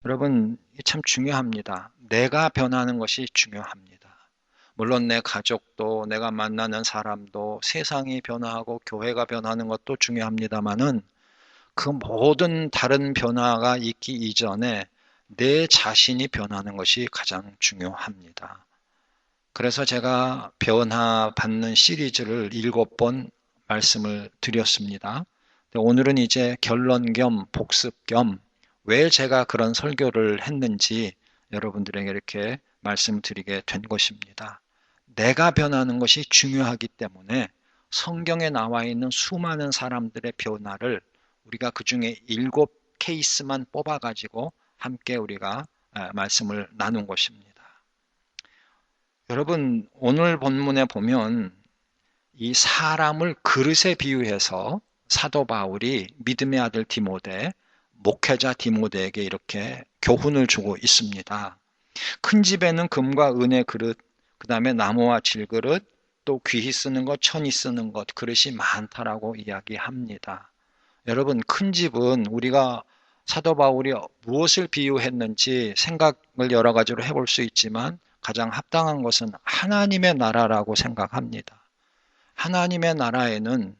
여러분, 이게 참 중요합니다. 내가 변하는 것이 중요합니다. 물론 내 가족도, 내가 만나는 사람도, 세상이 변화하고 교회가 변하는 것도 중요합니다만은 그 모든 다른 변화가 있기 이전에 내 자신이 변하는 것이 가장 중요합니다. 그래서 제가 변화받는 시리즈를 7번 말씀을 드렸습니다. 오늘은 이제 결론 겸 복습 겸 왜 제가 그런 설교를 했는지 여러분들에게 이렇게 말씀드리게 된 것입니다. 내가 변하는 것이 중요하기 때문에 성경에 나와 있는 수많은 사람들의 변화를 우리가 그 중에 7케이스만 뽑아가지고 함께 우리가 말씀을 나눈 것입니다. 여러분, 오늘 본문에 보면 이 사람을 그릇에 비유해서 사도 바울이 믿음의 아들 디모데, 목회자 디모데에게 이렇게 교훈을 주고 있습니다. 큰 집에는 금과 은의 그릇, 그 다음에 나무와 질그릇, 또 귀히 쓰는 것, 천히 쓰는 것, 그릇이 많다라고 이야기합니다. 여러분, 큰 집은 우리가 사도 바울이 무엇을 비유했는지 생각을 여러 가지로 해볼 수 있지만 가장 합당한 것은 하나님의 나라라고 생각합니다. 하나님의 나라에는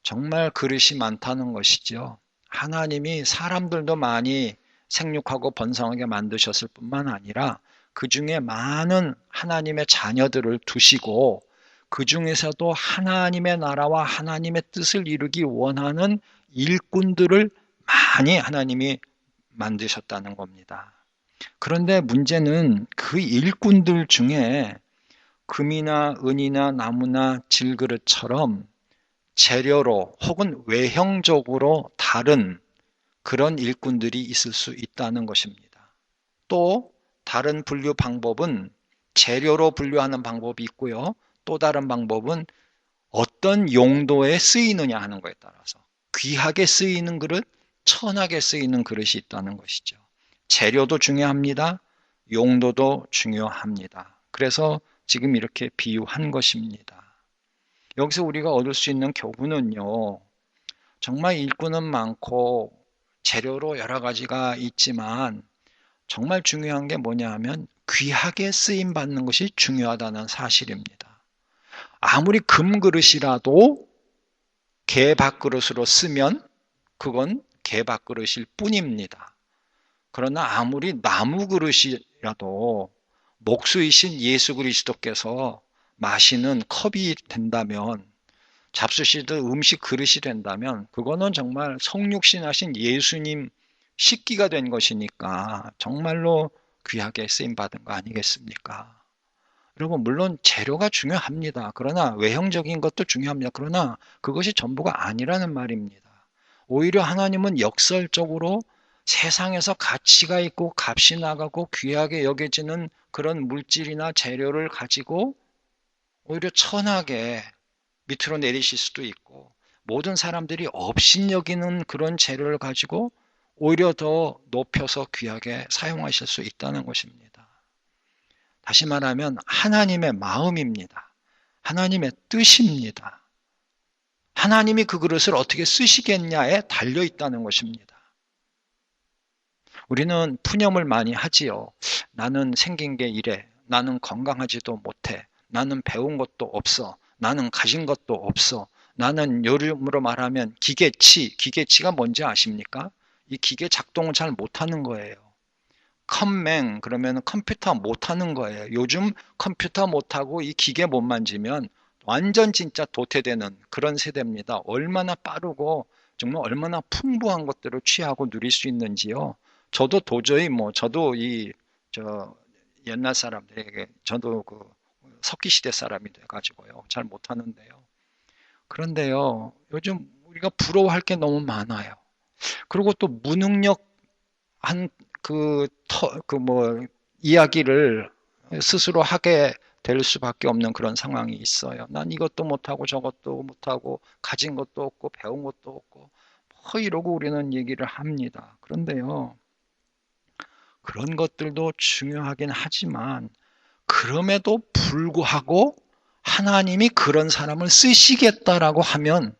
정말 그릇이 많다는 것이죠. 하나님이 사람들도 많이 생육하고 번성하게 만드셨을 뿐만 아니라 그 중에 많은 하나님의 자녀들을 두시고 그 중에서도 하나님의 나라와 하나님의 뜻을 이루기 원하는 일꾼들을 많이 하나님이 만드셨다는 겁니다. 그런데 문제는 그 일꾼들 중에 금이나 은이나 나무나 질그릇처럼 재료로 혹은 외형적으로 다른 그런 일꾼들이 있을 수 있다는 것입니다. 또 다른 분류 방법은 재료로 분류하는 방법이 있고요. 또 다른 방법은 어떤 용도에 쓰이느냐 하는 것에 따라서 귀하게 쓰이는 그릇, 천하게 쓰이는 그릇이 있다는 것이죠. 재료도 중요합니다. 용도도 중요합니다. 그래서 지금 이렇게 비유한 것입니다. 여기서 우리가 얻을 수 있는 교훈은요, 정말 일꾼은 많고 재료로 여러 가지가 있지만 정말 중요한 게 뭐냐 하면 귀하게 쓰임 받는 것이 중요하다는 사실입니다. 아무리 금그릇이라도 개 밥그릇으로 쓰면 그건 개 밥그릇일 뿐입니다. 그러나 아무리 나무 그릇이라도 목수이신 예수 그리스도께서 마시는 컵이 된다면, 잡수시듯 음식 그릇이 된다면 그거는 정말 성육신하신 예수님 식기가 된 것이니까 정말로 귀하게 쓰임받은 거 아니겠습니까? 여러분, 물론 재료가 중요합니다. 그러나 외형적인 것도 중요합니다. 그러나 그것이 전부가 아니라는 말입니다. 오히려 하나님은 역설적으로 세상에서 가치가 있고 값이 나가고 귀하게 여겨지는 그런 물질이나 재료를 가지고 오히려 천하게 밑으로 내리실 수도 있고 모든 사람들이 업신여기는 그런 재료를 가지고 오히려 더 높여서 귀하게 사용하실 수 있다는 것입니다. 다시 말하면 하나님의 마음입니다. 하나님의 뜻입니다. 하나님이 그 그릇을 어떻게 쓰시겠냐에 달려 있다는 것입니다. 우리는 푸념을 많이 하지요. 나는 생긴 게 이래. 나는 건강하지도 못해. 나는 배운 것도 없어. 나는 가진 것도 없어. 나는 요즘으로 말하면 기계치. 기계치가 뭔지 아십니까? 이 기계 작동을 잘 못하는 거예요. 컴맹 그러면 컴퓨터 못하는 거예요. 요즘 컴퓨터 못하고 이 기계 못 만지면 완전 진짜 도태되는 그런 세대입니다. 얼마나 빠르고 정말 얼마나 풍부한 것들을 취하고 누릴 수 있는지요. 저도 도저히 저도 옛날 사람들에게 저도 그 석기시대 사람이 돼가지고요. 잘 못하는데요. 그런데요, 요즘 우리가 부러워할 게 너무 많아요. 그리고 또 무능력한 이야기를 스스로 하게 될 수밖에 없는 그런 상황이 있어요. 난 이것도 못하고 저것도 못하고 가진 것도 없고 배운 것도 없고 이러고 우리는 얘기를 합니다. 그런데요, 그런 것들도 중요하긴 하지만 그럼에도 불구하고 하나님이 그런 사람을 쓰시겠다라고 하면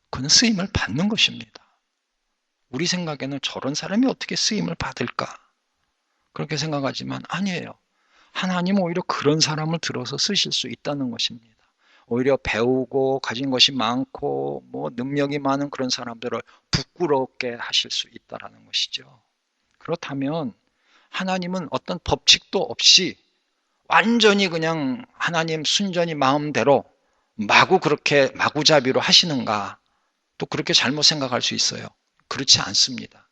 그는 쓰임을 받는 것입니다. 우리 생각에는 저런 사람이 어떻게 쓰임을 받을까? 그렇게 생각하지만 아니에요. 하나님은 오히려 그런 사람을 들어서 쓰실 수 있다는 것입니다. 오히려 배우고 가진 것이 많고 능력이 많은 그런 사람들을 부끄럽게 하실 수 있다는 것이죠. 그렇다면 하나님은 어떤 법칙도 없이 완전히 그냥 하나님 순전히 마음대로 그렇게 마구잡이로 하시는가? 또 그렇게 잘못 생각할 수 있어요. 그렇지 않습니다.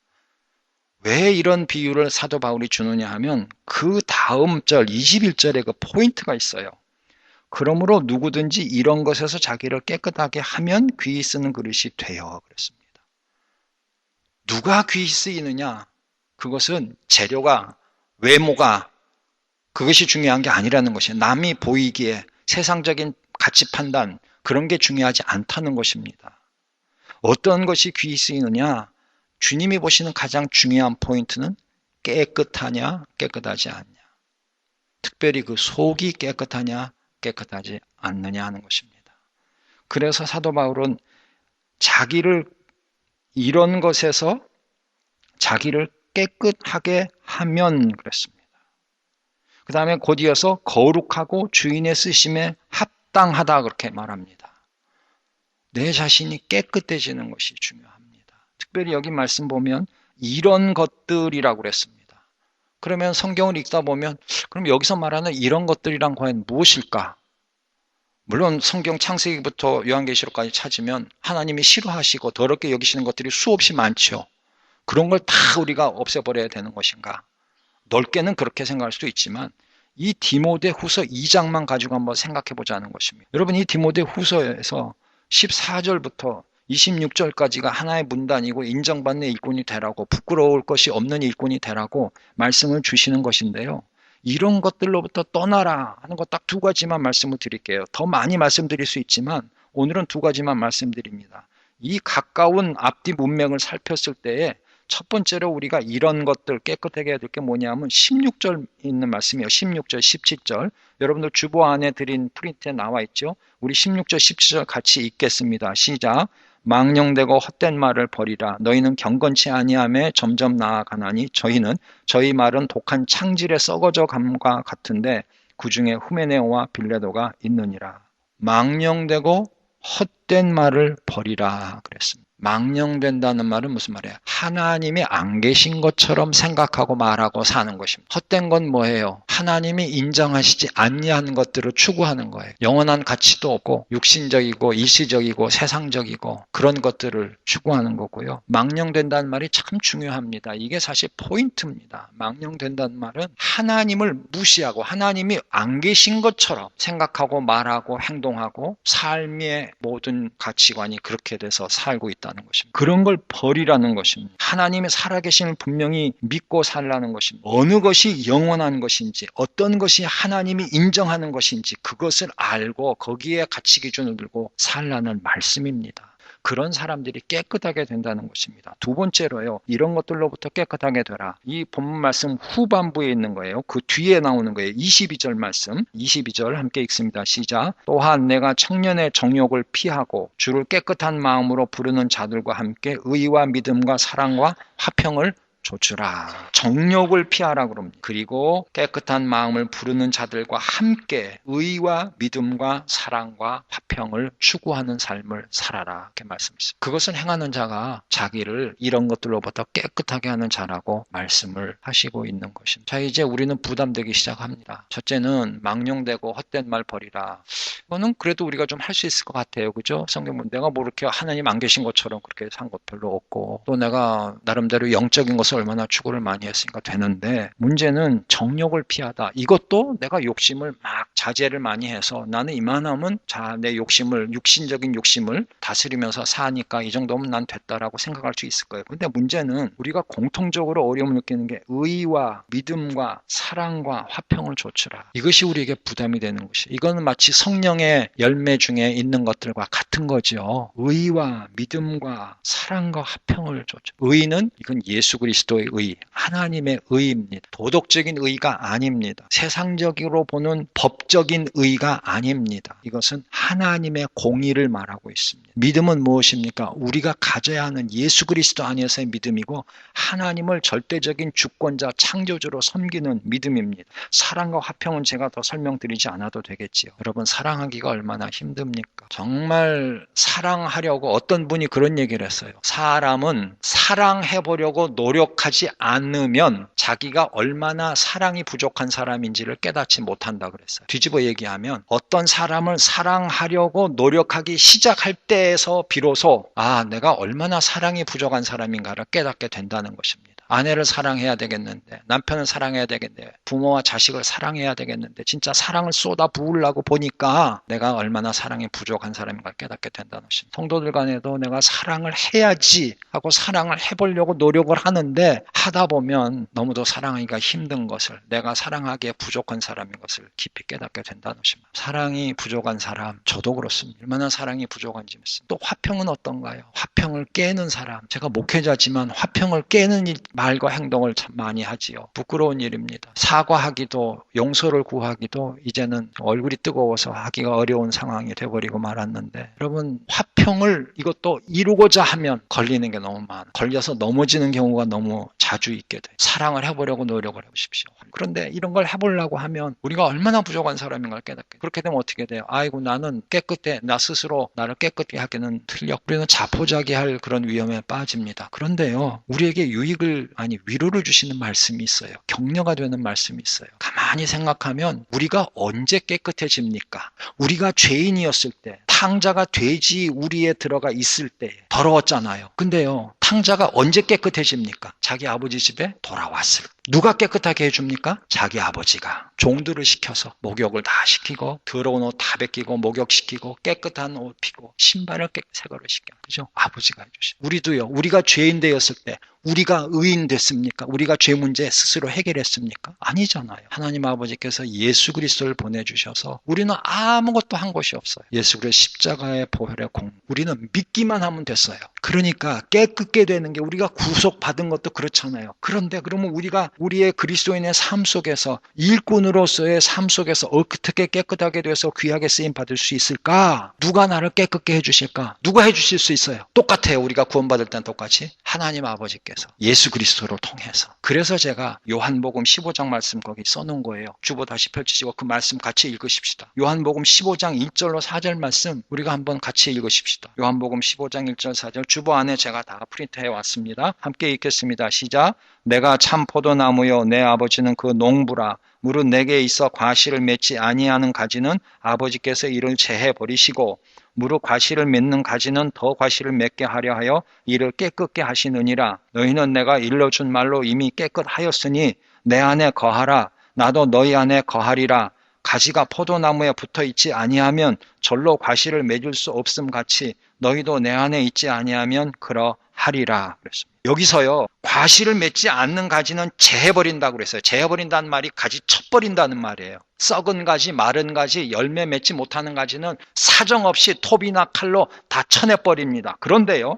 왜 이런 비유를 사도 바울이 주느냐 하면 그 다음 절 21절에 그 포인트가 있어요. 그러므로 누구든지 이런 것에서 자기를 깨끗하게 하면 귀히 쓰는 그릇이 되어 그랬습니다. 누가 귀히 쓰이느냐? 그것은 재료가, 외모가 그것이 중요한 게 아니라는 것이에요. 남이 보이기에 세상적인 가치 판단 그런 게 중요하지 않다는 것입니다. 어떤 것이 귀히 쓰이느냐? 주님이 보시는 가장 중요한 포인트는 깨끗하냐 깨끗하지 않냐. 특별히 그 속이 깨끗하냐 깨끗하지 않느냐 하는 것입니다. 그래서 사도 바울은 자기를 이런 것에서 자기를 깨끗하게 하면 그랬습니다. 그 다음에 곧 이어서 거룩하고 주인의 쓰심에 합당하다 그렇게 말합니다. 내 자신이 깨끗해지는 것이 중요합니다. 특별히 여기 말씀 보면 이런 것들이라고 그랬습니다. 그러면 성경을 읽다 보면 그럼 여기서 말하는 이런 것들이란 과연 무엇일까? 물론 성경 창세기부터 요한계시록까지 찾으면 하나님이 싫어하시고 더럽게 여기시는 것들이 수없이 많죠. 그런 걸 다 우리가 없애버려야 되는 것인가? 넓게는 그렇게 생각할 수도 있지만 이 디모데후서 2장만 가지고 한번 생각해 보자는 것입니다. 여러분 이 디모데후서에서 14절부터 26절까지가 하나의 문단이고 인정받는 일꾼이 되라고 부끄러울 것이 없는 일꾼이 되라고 말씀을 주시는 것인데요. 이런 것들로부터 떠나라 하는 것 딱 두 가지만 말씀을 드릴게요. 더 많이 말씀드릴 수 있지만 오늘은 두 가지만 말씀드립니다. 이 가까운 앞뒤 문맥을 살폈을 때에 첫 번째로 우리가 이런 것들 깨끗하게 해야 될 게 뭐냐면 16절 있는 말씀이에요. 16절, 17절. 여러분들 주보 안에 드린 프린트에 나와 있죠. 우리 16절, 17절 같이 읽겠습니다. 시작. 망령되고 헛된 말을 버리라. 너희는 경건치 아니함에 점점 나아가나니 저희는 저희 말은 독한 창질에 썩어져 감과 같은데 그 중에 후메네오와 빌레도가 있느니라. 망령되고 헛된 말을 버리라 그랬습니다. 망령된다는 말은 무슨 말이에요? 하나님이 안 계신 것처럼 생각하고 말하고 사는 것입니다. 헛된 건 뭐예요? 하나님이 인정하시지 아니하는 것들을 추구하는 거예요. 영원한 가치도 없고 육신적이고 일시적이고 세상적이고 그런 것들을 추구하는 거고요. 망령된다는 말이 참 중요합니다. 이게 사실 포인트입니다. 망령된다는 말은 하나님을 무시하고 하나님이 안 계신 것처럼 생각하고 말하고 행동하고 삶의 모든 가치관이 그렇게 돼서 살고 있다. 것입니다. 그런 걸 버리라는 것입니다. 하나님이 살아계심을 분명히 믿고 살라는 것입니다. 어느 것이 영원한 것인지 어떤 것이 하나님이 인정하는 것인지 그것을 알고 거기에 가치 기준을 들고 살라는 말씀입니다. 그런 사람들이 깨끗하게 된다는 것입니다. 두 번째로요. 이런 것들로부터 깨끗하게 되라. 이 본문 말씀 후반부에 있는 거예요. 그 뒤에 나오는 거예요. 22절 말씀. 22절 함께 읽습니다. 시작. 또한 내가 청년의 정욕을 피하고 주를 깨끗한 마음으로 부르는 자들과 함께 의와 믿음과 사랑과 화평을 조주라. 정욕을 피하라 그럽니다. 그리고 깨끗한 마음을 부르는 자들과 함께 의와 믿음과 사랑과 화평을 추구하는 삶을 살아라. 이렇게 말씀했습니다. 그것을 행하는 자가 자기를 이런 것들로부터 깨끗하게 하는 자라고 말씀을 하시고 있는 것입니다. 자, 이제 우리는 부담되기 시작합니다. 첫째는 망령되고 헛된 말 버리라. 이거는 그래도 우리가 좀 할 수 있을 것 같아요. 그죠? 성경 내가 뭐 이렇게 하나님 안 계신 것처럼 그렇게 산 것 별로 없고 또 내가 나름대로 영적인 것을 얼마나 추구를 많이 했으니까 되는데 문제는 정욕을 피하다. 이것도 내가 욕심을 막 자제를 많이 해서 나는 이만하면 내 욕심을 육신적인 욕심을 다스리면서 사니까 이 정도면 난 됐다라고 생각할 수 있을 거예요. 근데 문제는 우리가 공통적으로 어려움을 느끼는 게 의와 믿음과 사랑과 화평을 조추라. 이것이 우리에게 부담이 되는 것이에요. 이거는 마치 성령의 열매 중에 있는 것들과 같은 거죠. 의와 믿음과 사랑과 화평을 조추. 의는 이건 예수 그리스도 그리스도의 의, 하나님의 의입니다. 도덕적인 의가 아닙니다. 세상적으로 보는 법적인 의가 아닙니다. 이것은 하나님의 공의를 말하고 있습니다. 믿음은 무엇입니까? 우리가 가져야 하는 예수 그리스도 안에서의 믿음이고 하나님을 절대적인 주권자, 창조주로 섬기는 믿음입니다. 사랑과 화평은 제가 더 설명드리지 않아도 되겠지요. 여러분, 사랑하기가 얼마나 힘듭니까? 정말 사랑하려고 어떤 분이 그런 얘기를 했어요. 사람은 사랑해보려고 노력하지 않으면 자기가 얼마나 사랑이 부족한 사람인지를 깨닫지 못한다 그랬어요. 뒤집어 얘기하면 어떤 사람을 사랑하려고 노력하기 시작할 때에서 비로소 내가 얼마나 사랑이 부족한 사람인가를 깨닫게 된다는 것입니다. 아내를 사랑해야 되겠는데, 남편을 사랑해야 되겠는데, 부모와 자식을 사랑해야 되겠는데, 진짜 사랑을 쏟아 부으려고 보니까 내가 얼마나 사랑이 부족한 사람인가 깨닫게 된다는 것입니다. 성도들 간에도 내가 사랑을 해야지 하고 사랑을 해보려고 노력을 하는데 하다 보면 너무도 사랑하기가 힘든 것을, 내가 사랑하기에 부족한 사람인 것을 깊이 깨닫게 된다는 것입니다. 사랑이 부족한 사람, 저도 그렇습니다. 얼마나 사랑이 부족한지 믿습니다. 또 화평은 어떤가요? 화평을 깨는 사람, 제가 목회자지만 화평을 깨는 말과 행동을 참 많이 하지요. 부끄러운 일입니다. 사과하기도 용서를 구하기도 이제는 얼굴이 뜨거워서 하기가 어려운 상황이 돼버리고 말았는데, 여러분, 화평을 이것도 이루고자 하면 걸리는 게 너무 많아. 걸려서 넘어지는 경우가 너무 자주 있게 돼요. 사랑을 해보려고 노력을 해보십시오. 그런데 이런 걸 해보려고 하면 우리가 얼마나 부족한 사람인가를 깨닫게. 그렇게 되면 어떻게 돼요? 아이고, 나는 깨끗해. 나 스스로 나를 깨끗게 하기는 틀려. 우리는 자포자기할 그런 위험에 빠집니다. 그런데요, 우리에게 위로를 주시는 말씀이 있어요. 격려가 되는 말씀이 있어요. 가만히 생각하면 우리가 언제 깨끗해집니까? 우리가 죄인이었을 때, 탕자가 돼지 우리에 들어가 있을 때 더러웠잖아요. 근데요, 탕자가 언제 깨끗해집니까? 자기 아버지 집에 돌아왔을 때. 누가 깨끗하게 해줍니까? 자기 아버지가 종들을 시켜서 목욕을 다 시키고 더러운 옷 다 벗기고 목욕시키고 깨끗한 옷 입히고 신발을 새거를 시켜. 그죠? 아버지가 해주시. 우리도요, 우리가 죄인 되었을 때 우리가 의인 됐습니까? 우리가 죄 문제 스스로 해결했습니까? 아니잖아요. 하나님 아버지께서 예수 그리스도를 보내주셔서 우리는 아무것도 한 것이 없어요. 예수 그리스도 십자가의 보혈의 공, 우리는 믿기만 하면 됐어요. 그러니까 깨끗게 되는 게, 우리가 구속받은 것도 그렇잖아요. 그런데 그러면 우리가 우리의 그리스도인의 삶 속에서, 일꾼으로서의 삶 속에서 어떻게 깨끗하게 돼서 귀하게 쓰임 받을 수 있을까? 누가 나를 깨끗게 해주실까? 누가 해주실 수 있어요? 똑같아요. 우리가 구원받을 땐 똑같이 하나님 아버지께서 예수 그리스도를 통해서. 그래서 제가 요한복음 15장 말씀 거기 써놓은 거예요. 주보 다시 펼치시고 그 말씀 같이 읽으십시다. 요한복음 15장 1절로 4절 말씀 우리가 한번 같이 읽으십시다. 요한복음 15장 1절 4절 주보 안에 제가 다 프린트해 왔습니다. 함께 읽겠습니다. 시작. 내가 참 포도나무요 내 아버지는 그 농부라. 무릇 내게 있어 과실을 맺지 아니하는 가지는 아버지께서 이를 제해 버리시고 무릇 과실을 맺는 가지는 더 과실을 맺게 하려 하여 이를 깨끗게 하시느니라. 너희는 내가 일러준 말로 이미 깨끗하였으니 내 안에 거하라. 나도 너희 안에 거하리라. 가지가 포도나무에 붙어있지 아니하면 절로 과실을 맺을 수 없음 같이 너희도 내 안에 있지 아니하면 그러하리라. 그랬습니다. 여기서요, 과실을 맺지 않는 가지는 제해버린다고 그랬어요. 제해버린다는 말이 가지 쳐버린다는 말이에요. 썩은 가지, 마른 가지, 열매 맺지 못하는 가지는 사정없이 톱이나 칼로 다 쳐내버립니다. 그런데요,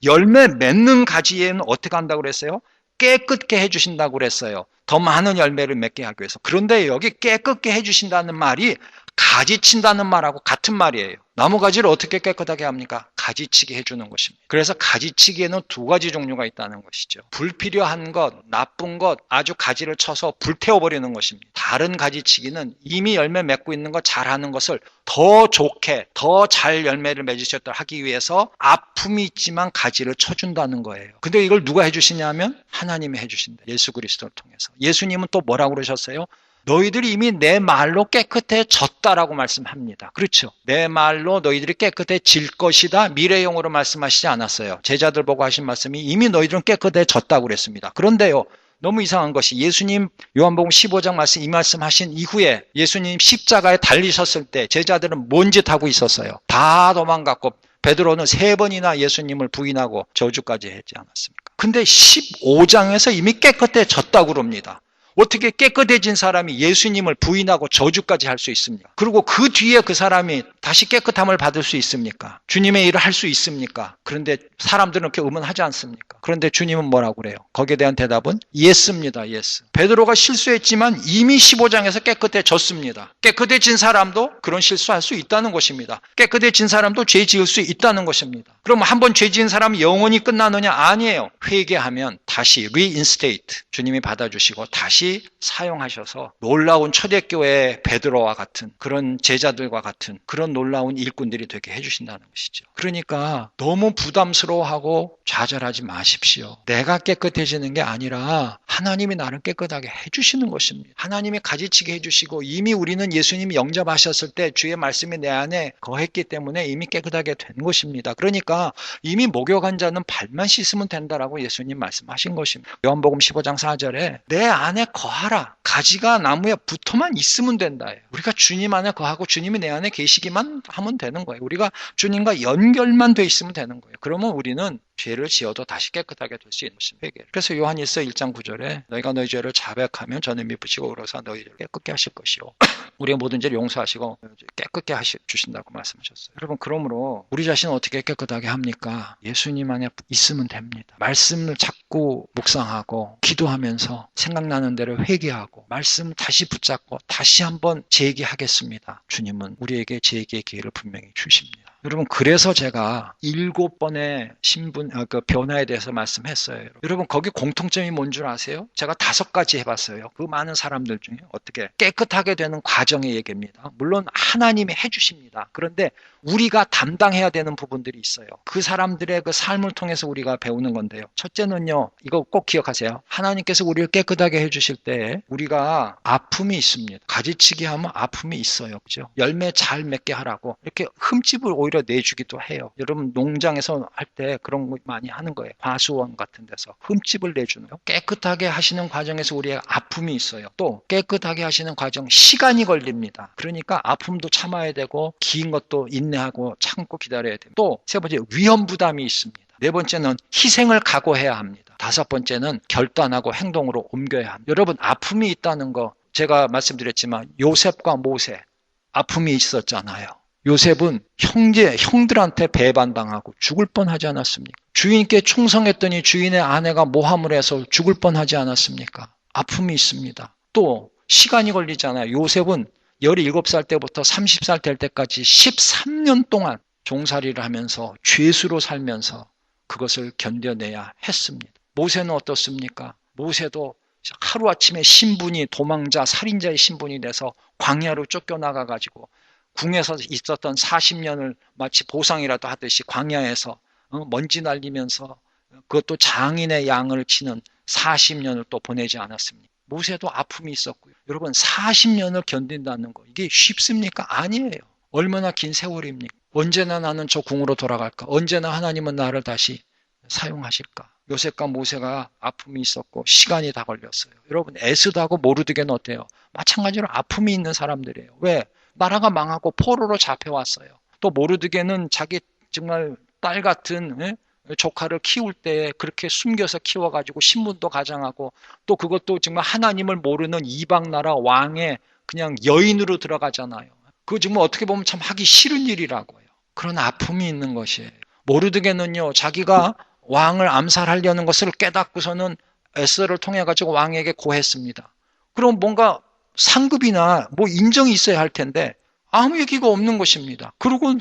열매 맺는 가지에는 어떻게 한다고 그랬어요? 깨끗게 해주신다고 그랬어요. 더 많은 열매를 맺게 하기 위해서. 그런데 여기 깨끗게 해주신다는 말이 가지친다는 말하고 같은 말이에요. 나무 가지를 어떻게 깨끗하게 합니까? 가지치기 해주는 것입니다. 그래서 가지치기에는 두 가지 종류가 있다는 것이죠. 불필요한 것, 나쁜 것, 아주 가지를 쳐서 불태워버리는 것입니다. 다른 가지치기는 이미 열매 맺고 있는 것, 잘하는 것을 더 좋게, 더 잘 열매를 맺으셨다 하기 위해서 아픔이 있지만 가지를 쳐준다는 거예요. 근데 이걸 누가 해주시냐면 하나님이 해주신다. 예수 그리스도를 통해서. 예수님은 또 뭐라고 그러셨어요? 너희들이 이미 내 말로 깨끗해졌다라고 말씀합니다. 그렇죠? 내 말로 너희들이 깨끗해질 것이다. 미래용으로 말씀하시지 않았어요. 제자들 보고 하신 말씀이 이미 너희들은 깨끗해졌다고 그랬습니다. 그런데요, 너무 이상한 것이 예수님 요한복음 15장 말씀 이 말씀하신 이후에 예수님 십자가에 달리셨을 때 제자들은 뭔 짓 하고 있었어요? 다 도망갔고 베드로는 3번이나 예수님을 부인하고 저주까지 하지 않았습니까? 근데 15장에서 이미 깨끗해졌다고 그럽니다. 어떻게 깨끗해진 사람이 예수님을 부인하고 저주까지 할 수 있습니까? 그리고 그 뒤에 그 사람이 다시 깨끗함을 받을 수 있습니까? 주님의 일을 할 수 있습니까? 그런데 사람들은 그렇게 의문하지 않습니까? 그런데 주님은 뭐라고 그래요? 거기에 대한 대답은 예스입니다. 예스. 베드로가 실수했지만 이미 15장에서 깨끗해졌습니다. 깨끗해진 사람도 그런 실수할 수 있다는 것입니다. 깨끗해진 사람도 죄 지을 수 있다는 것입니다. 그럼 한번 죄 지은 사람이 영원히 끝나느냐? 아니에요. 회개하면 다시 reinstate, 주님이 받아주시고 다시 사용하셔서 놀라운 초대교회 베드로와 같은 그런 제자들과 같은 그런 놀라운 일꾼들이 되게 해주신다는 것이죠. 그러니까 너무 부담스러워하고 좌절하지 마십시오. 내가 깨끗해지는 게 아니라 하나님이 나를 깨끗하게 해주시는 것입니다. 하나님이 가지치게 해주시고 이미 우리는 예수님이 영접하셨을 때 주의 말씀이 내 안에 거했기 때문에 이미 깨끗하게 된 것입니다. 그러니까 이미 목욕한 자는 발만 씻으면 된다라고 예수님 말씀하신 것입니다. 요한복음 15장 4절에 내 안에 거하라. 가지가 나무에 붙어만 있으면 된다. 우리가 주님 안에 거하고 주님이 내 안에 계시기만 하면 되는 거예요. 우리가 주님과 연결만 돼 있으면 되는 거예요. 그러면 우리는 죄를 지어도 다시 깨끗하게 될 수 있는 것입니다. 그래서 요한일서 1장 9절에 너희가 너희 죄를 자백하면 저는 미쁘시고 의로서 너희 죄를 깨끗게 하실 것이요. 우리의 모든 죄를 용서하시고 깨끗게 주신다고 말씀하셨어요. 여러분, 그러므로 우리 자신을 어떻게 깨끗하게 합니까? 예수님 안에 있으면 됩니다. 말씀을 자꾸 묵상하고 기도하면서 생각나는 대로 회개하고 말씀 다시 붙잡고 다시 한번 재기하겠습니다. 주님은 우리에게 재기의 기회를 분명히 주십니다. 여러분, 그래서 제가 7번의 그 변화에 대해서 말씀했어요. 여러분, 거기 공통점이 뭔 줄 아세요? 제가 5가지 해봤어요. 그 많은 사람들 중에 어떻게 깨끗하게 되는 과정의 얘기입니다. 물론 하나님이 해주십니다. 그런데 우리가 담당해야 되는 부분들이 있어요. 그 사람들의 그 삶을 통해서 우리가 배우는 건데요. 첫째는요, 이거 꼭 기억하세요. 하나님께서 우리를 깨끗하게 해주실 때 우리가 아픔이 있습니다. 가지치기 하면 아픔이 있어요. 그죠? 열매 잘 맺게 하라고 이렇게 흠집을 오히려 내주기도 해요. 여러분, 농장에서 할 때 그런 거 많이 하는 거예요. 과수원 같은 데서 흠집을 내주는 거예요. 깨끗하게 하시는 과정에서 우리의 아픔이 있어요. 또 깨끗하게 하시는 과정, 시간이 걸립니다. 그러니까 아픔도 참아야 되고 긴 것도 인내하고 참고 기다려야 됩니다. 또 세 번째, 위험 부담이 있습니다. 네 번째는 희생을 각오해야 합니다. 다섯 번째는 결단하고 행동으로 옮겨야 합니다. 여러분, 아픔이 있다는 거 제가 말씀드렸지만 요셉과 모세 아픔이 있었잖아요. 요셉은 형들한테 배반당하고 죽을 뻔하지 않았습니까? 주인께 충성했더니 주인의 아내가 모함을 해서 죽을 뻔하지 않았습니까? 아픔이 있습니다. 또 시간이 걸리잖아요. 요셉은 17살 때부터 30살 될 때까지 13년 동안 종살이를 하면서 죄수로 살면서 그것을 견뎌내야 했습니다. 모세는 어떻습니까? 모세도 하루아침에 신분이 도망자, 살인자의 신분이 돼서 광야로 쫓겨나가가지고 궁에서 있었던 40년을 마치 보상이라도 하듯이 광야에서 먼지 날리면서 그것도 장인의 양을 치는 40년을 또 보내지 않았습니까? 모세도 아픔이 있었고요. 여러분, 40년을 견딘다는 거 이게 쉽습니까? 아니에요. 얼마나 긴 세월입니까? 언제나 나는 저 궁으로 돌아갈까? 언제나 하나님은 나를 다시 사용하실까? 요셉과 모세가 아픔이 있었고 시간이 다 걸렸어요. 여러분, 에스더하고 모르드게는 어때요? 마찬가지로 아픔이 있는 사람들이에요. 왜? 나라가 망하고 포로로 잡혀왔어요. 또 모르드게는 자기 정말 딸 같은 조카를 키울 때 그렇게 숨겨서 키워가지고 신분도 가장하고 또 그것도 정말 하나님을 모르는 이방 나라 왕의 그냥 여인으로 들어가잖아요. 그거 정말 어떻게 보면 참 하기 싫은 일이라고요. 그런 아픔이 있는 것이에요. 모르드게는요, 자기가 왕을 암살하려는 것을 깨닫고서는 에스더를 통해 가지고 왕에게 고했습니다. 그럼 뭔가 상급이나 뭐 인정이 있어야 할 텐데 아무 얘기가 없는 것입니다. 그리고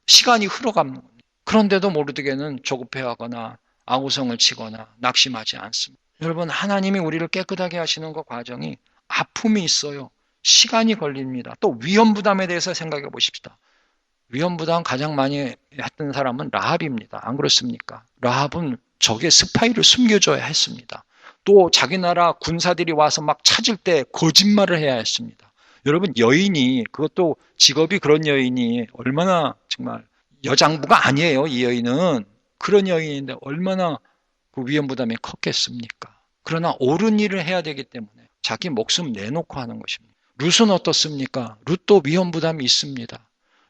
시간이 흘러가는 겁니다. 그런데도 모르드게는 조급해하거나 아우성을 치거나 낙심하지 않습니다. 여러분, 하나님이 우리를 깨끗하게 하시는 그 과정이 아픔이 있어요. 시간이 걸립니다. 또 위험 부담에 대해서 생각해 보십시다. 위험 부담 가장 많이 했던 사람은 라합입니다. 안 그렇습니까? 라합은 적의 스파이를 숨겨줘야 했습니다. 또 자기 나라 군사들이 와서 막 찾을 때 거짓말을 해야 했습니다. 여러분, 여인이, 그것도 직업이 그런 여인이 얼마나 정말 여장부가 아니에요. 이 여인은 그런 여인인데 얼마나 그 위험 부담이 컸겠습니까? 그러나 옳은 일을 해야 되기 때문에 자기 목숨 내놓고 하는 것입니다. 룻은 어떻습니까? 룻도 위험 부담이 있습니다.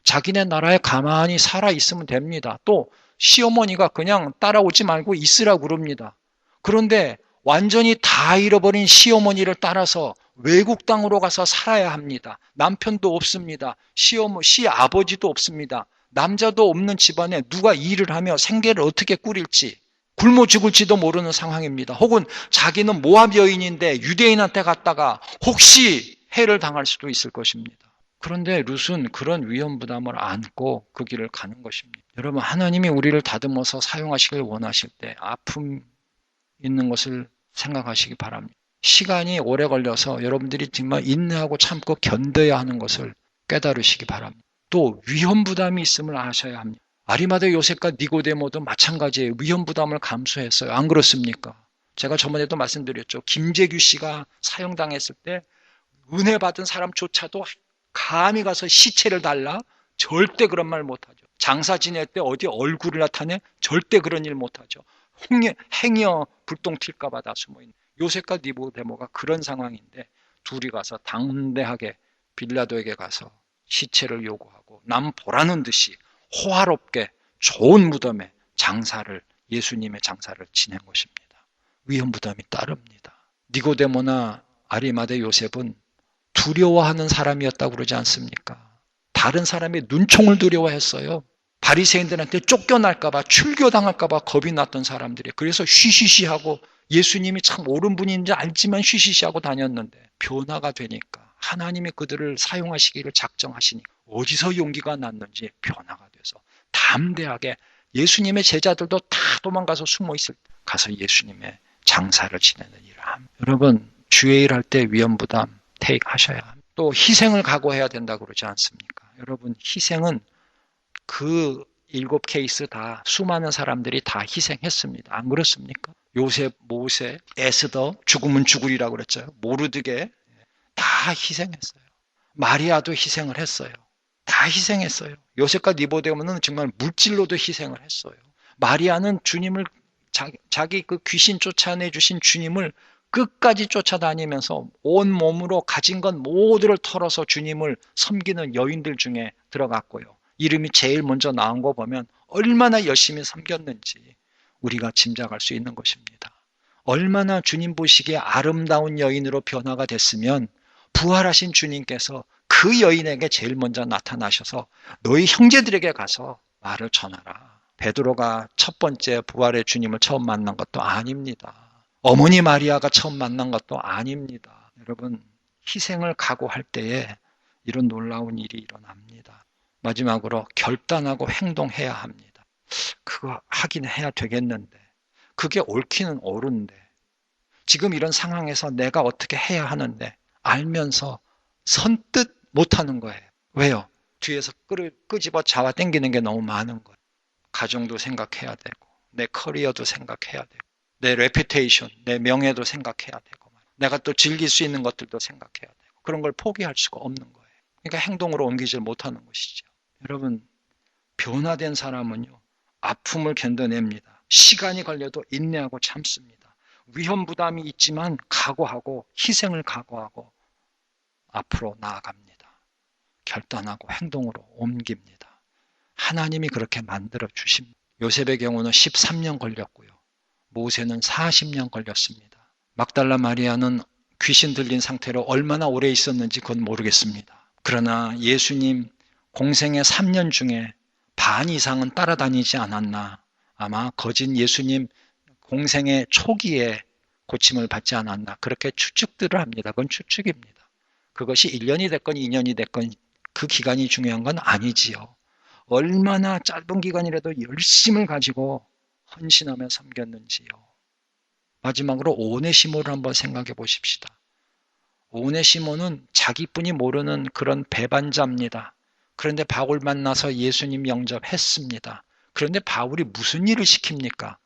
자기네 나라에 가만히 살아 있으면 됩니다. 또 시어머니가 그냥 따라오지 말고 있으라고 그럽니다. 그런데 완전히 다 잃어버린 시어머니를 따라서 외국 땅으로 가서 살아야 합니다. 남편도 없습니다. 시아버지도 없습니다. 남자도 없는 집안에 누가 일을 하며 생계를 어떻게 꾸릴지 굶어 죽을지도 모르는 상황입니다. 혹은 자기는 모압 여인인데 유대인한테 갔다가 혹시 해를 당할 수도 있을 것입니다. 그런데 룻은 그런 위험 부담을 안고 그 길을 가는 것입니다. 여러분, 하나님이 우리를 다듬어서 사용하시길 원하실 때 아픔 있는 것을 생각하시기 바랍니다. 시간이 오래 걸려서 여러분들이 정말 인내하고 참고 견뎌야 하는 것을 깨달으시기 바랍니다. 또 위험 부담이 있음을 아셔야 합니다. 아리마대 요셉과 니고데모도 마찬가지예요. 위험 부담을 감수했어요. 안 그렇습니까? 제가 저번에도 말씀드렸죠. 김재규 씨가 사형당했을 때 은혜 받은 사람조차도 감히 가서 시체를 달라? 절대 그런 말 못하죠. 장사 지낼 때 어디 얼굴을 나타내? 절대 그런 일 못하죠. 행여 불똥 튈까봐 다 숨어있는 요셉과 니고데모가 그런 상황인데 둘이 가서 당대하게 빌라도에게 가서 시체를 요구하고 남 보라는 듯이 호화롭게 좋은 무덤에 예수님의 장사를 지낸 것입니다. 위험 부담이 따릅니다. 니고데모나 아리마대 요셉은 두려워하는 사람이었다고 그러지 않습니까? 다른 사람의 눈총을 두려워했어요. 바리새인들한테 쫓겨날까봐 출교당할까봐 겁이 났던 사람들이 그래서 쉬쉬쉬하고 예수님이 참 옳은 분인지 알지만 쉬쉬쉬하고 다녔는데 변화가 되니까 하나님이 그들을 사용하시기를 작정하시니 어디서 용기가 났는지 변화가 돼서 담대하게 예수님의 제자들도 다 도망가서 숨어 있을 때 가서 예수님의 장사를 지내는 일을 합니다. 여러분, 주의 일 할 때 위험 부담 테이크 하셔야 합니다. 또 희생을 각오해야 된다고 그러지 않습니까? 여러분, 희생은 그 7케이스 다 수많은 사람들이 다 희생했습니다. 안 그렇습니까? 요셉, 모세, 에스더, 죽으면 죽으리라고 그랬죠. 모르드게 다 희생했어요. 마리아도 희생을 했어요. 다 희생했어요. 요셉과 니고데모는 정말 물질로도 희생을 했어요. 마리아는 주님을 자기 그 귀신 쫓아내주신 주님을 끝까지 쫓아다니면서 온 몸으로 가진 것 모두를 털어서 주님을 섬기는 여인들 중에 들어갔고요. 이름이 제일 먼저 나온 거 보면 얼마나 열심히 섬겼는지 우리가 짐작할 수 있는 것입니다. 얼마나 주님 보시기에 아름다운 여인으로 변화가 됐으면 부활하신 주님께서 그 여인에게 제일 먼저 나타나셔서 너희 형제들에게 가서 말을 전하라. 베드로가 첫 번째 부활의 주님을 처음 만난 것도 아닙니다. 어머니 마리아가 처음 만난 것도 아닙니다. 여러분, 희생을 각오할 때에 이런 놀라운 일이 일어납니다. 마지막으로 결단하고 행동해야 합니다. 그거 하긴 해야 되겠는데 그게 옳기는 옳은데 지금 이런 상황에서 내가 어떻게 해야 하는데 알면서 선뜻 못하는 거예요. 왜요? 뒤에서 끄집어 잡아 당기는 게 너무 많은 거예요. 가정도 생각해야 되고 내 커리어도 생각해야 되고 내 레퓨테이션, 내 명예도 생각해야 되고 내가 또 즐길 수 있는 것들도 생각해야 되고 그런 걸 포기할 수가 없는 거예요. 그러니까 행동으로 옮기질 못하는 것이죠. 여러분, 변화된 사람은요, 아픔을 견뎌냅니다. 시간이 걸려도 인내하고 참습니다. 위험 부담이 있지만 각오하고 희생을 각오하고 앞으로 나아갑니다. 결단하고 행동으로 옮깁니다. 하나님이 그렇게 만들어 주십니다. 요셉의 경우는 13년 걸렸고요. 모세는 40년 걸렸습니다. 막달라 마리아는 귀신 들린 상태로 얼마나 오래 있었는지 그건 모르겠습니다. 그러나 예수님 공생의 3년 중에 반 이상은 따라다니지 않았나. 아마 거짓 예수님 공생의 초기에 고침을 받지 않았나. 그렇게 추측들을 합니다. 그건 추측입니다. 그것이 1년이 됐건 2년이 됐건 그 기간이 중요한 건 아니지요. 얼마나 짧은 기간이라도 열심을 가지고 헌신하며 섬겼는지요. 마지막으로 오네시모를 한번 생각해 보십시다. 오네시모는 자기뿐이 모르는 그런 배반자입니다. 그런데 바울 만나서 예수님 영접했습니다. 그런데 바울이 무슨 일을 시킵니까?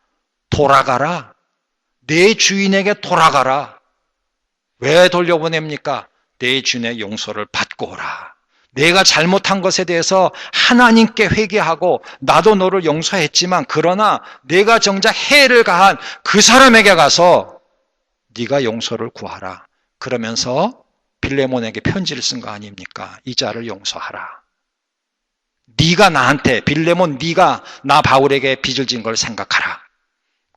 돌아가라. 내 주인에게 돌아가라. 왜 돌려보냅니까? 내 주인의 용서를 받고 오라. 내가 잘못한 것에 대해서 하나님께 회개하고 나도 너를 용서했지만 그러나 내가 정작 해를 가한 그 사람에게 가서 네가 용서를 구하라. 그러면서 빌레몬에게 편지를 쓴 거 아닙니까? 이 자를 용서하라. 네가 나한테 빌레몬 네가 나 바울에게 빚을 진 걸 생각하라.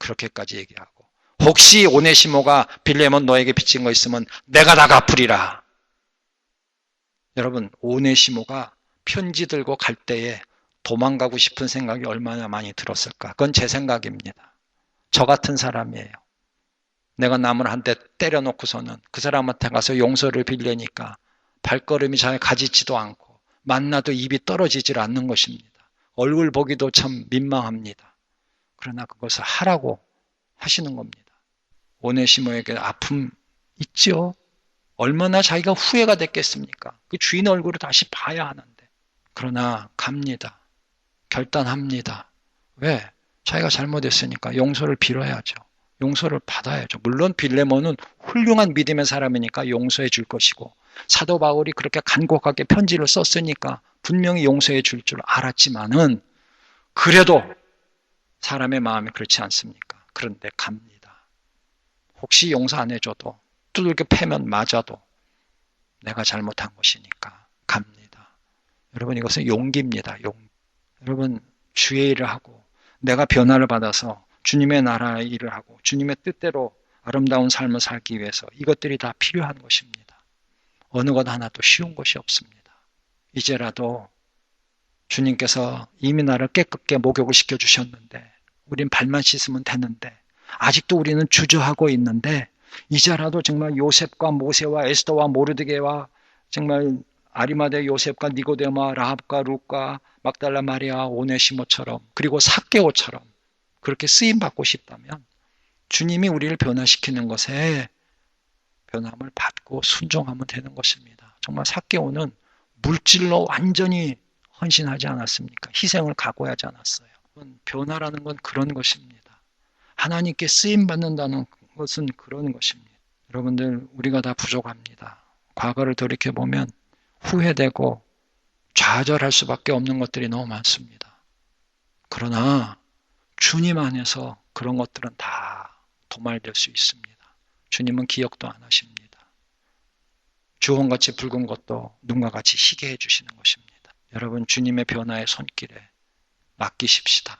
그렇게까지 얘기하고 혹시 오네시모가 빌레몬 너에게 빚진 거 있으면 내가 다 갚으리라. 여러분, 오네시모가 편지 들고 갈 때에 도망가고 싶은 생각이 얼마나 많이 들었을까? 그건 제 생각입니다. 저 같은 사람이에요. 내가 남을 한 대 때려놓고서는 그 사람한테 가서 용서를 빌려니까 발걸음이 잘 가지지도 않고 만나도 입이 떨어지질 않는 것입니다. 얼굴 보기도 참 민망합니다. 그러나 그것을 하라고 하시는 겁니다. 오네시모에게 아픔 있죠? 얼마나 자기가 후회가 됐겠습니까? 그 주인 얼굴을 다시 봐야 하는데. 그러나 갑니다. 결단합니다. 왜? 자기가 잘못했으니까 용서를 빌어야죠. 용서를 받아야죠. 물론 빌레몬은 훌륭한 믿음의 사람이니까 용서해 줄 것이고 사도 바울이 그렇게 간곡하게 편지를 썼으니까 분명히 용서해 줄 줄 알았지만은 그래도 사람의 마음이 그렇지 않습니까? 그런데 갑니다. 혹시 용서 안 해줘도 두들겨 패면 맞아도 내가 잘못한 것이니까 갑니다. 여러분, 이것은 용기입니다. 여러분, 주의 일을 하고 내가 변화를 받아서 주님의 나라의 일을 하고 주님의 뜻대로 아름다운 삶을 살기 위해서 이것들이 다 필요한 것입니다. 어느 것 하나도 쉬운 것이 없습니다. 이제라도 주님께서 이미 나를 깨끗게 목욕을 시켜주셨는데 우린 발만 씻으면 되는데 아직도 우리는 주저하고 있는데 이제라도 정말 요셉과 모세와 에스더와 모르드게와 정말 아리마대 요셉과 니고데모와 라합과 룻과 막달라 마리아 오네시모처럼 그리고 삭개오처럼 그렇게 쓰임받고 싶다면 주님이 우리를 변화시키는 것에 변함을 받고 순종하면 되는 것입니다. 정말 삭개오는 물질로 완전히 헌신하지 않았습니까? 희생을 각오하지 않았어요. 변화라는 건 그런 것입니다. 하나님께 쓰임받는다는 것은 그런 것입니다. 여러분들, 우리가 다 부족합니다. 과거를 돌이켜보면 후회되고 좌절할 수밖에 없는 것들이 너무 많습니다. 그러나 주님 안에서 그런 것들은 다 도말될 수 있습니다. 주님은 기억도 안 하십니다. 주홍같이 붉은 것도 눈과 같이 희게 해주시는 것입니다. 여러분, 주님의 변화의 손길에 맡기십시다.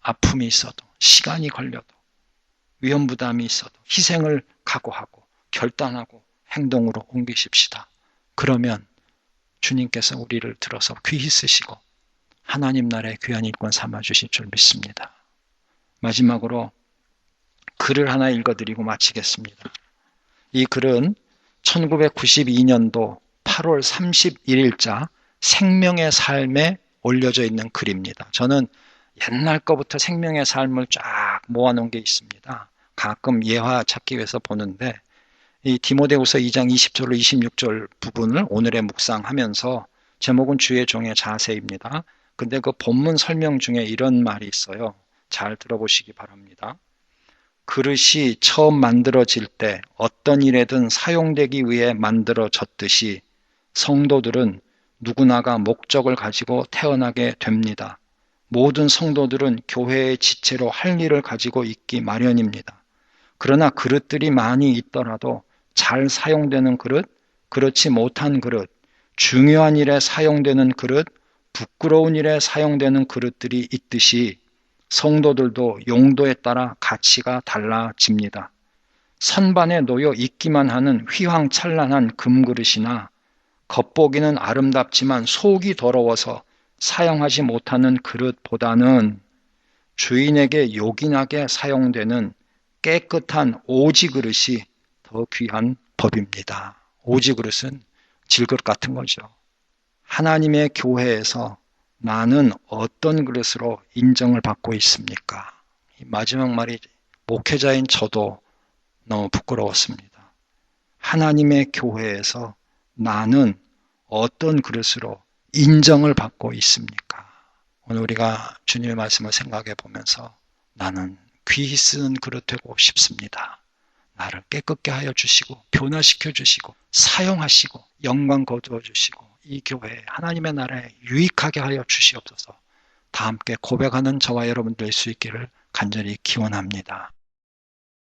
아픔이 있어도 시간이 걸려도 위험부담이 있어도 희생을 각오하고 결단하고 행동으로 옮기십시다. 그러면 주님께서 우리를 들어서 귀히 쓰시고 하나님 나라의 귀한 일꾼 삼아주실 줄 믿습니다. 마지막으로 글을 하나 읽어드리고 마치겠습니다. 이 글은 1992년도 8월 31일자 생명의 삶에 올려져 있는 글입니다. 저는 옛날 거부터 생명의 삶을 쫙 모아놓은 게 있습니다. 가끔 예화 찾기 위해서 보는데 이 디모데후서 2장 20절로 26절 부분을 오늘의 묵상하면서 제목은 주의 종의 자세입니다. 근데 그 본문 설명 중에 이런 말이 있어요. 잘 들어보시기 바랍니다. 그릇이 처음 만들어질 때 어떤 일에든 사용되기 위해 만들어졌듯이 성도들은 누구나가 목적을 가지고 태어나게 됩니다. 모든 성도들은 교회의 지체로 할 일을 가지고 있기 마련입니다. 그러나 그릇들이 많이 있더라도 잘 사용되는 그릇, 그렇지 못한 그릇, 중요한 일에 사용되는 그릇, 부끄러운 일에 사용되는 그릇들이 있듯이 성도들도 용도에 따라 가치가 달라집니다. 선반에 놓여 있기만 하는 휘황찬란한 금그릇이나 겉보기는 아름답지만 속이 더러워서 사용하지 못하는 그릇보다는 주인에게 요긴하게 사용되는 깨끗한 오지 그릇이 더 귀한 법입니다. 오지 그릇은 질그릇 같은 거죠. 하나님의 교회에서 나는 어떤 그릇으로 인정을 받고 있습니까? 이 마지막 말이 목회자인 저도 너무 부끄러웠습니다. 하나님의 교회에서 나는 어떤 그릇으로 인정을 받고 있습니까? 오늘 우리가 주님의 말씀을 생각해 보면서 나는 귀히 쓰는 그릇 되고 싶습니다. 나를 깨끗게 하여 주시고 변화시켜 주시고 사용하시고 영광 거두어 주시고 이 교회에 하나님의 나라에 유익하게 하여 주시옵소서. 다 함께 고백하는 저와 여러분 될 수 있기를 간절히 기원합니다.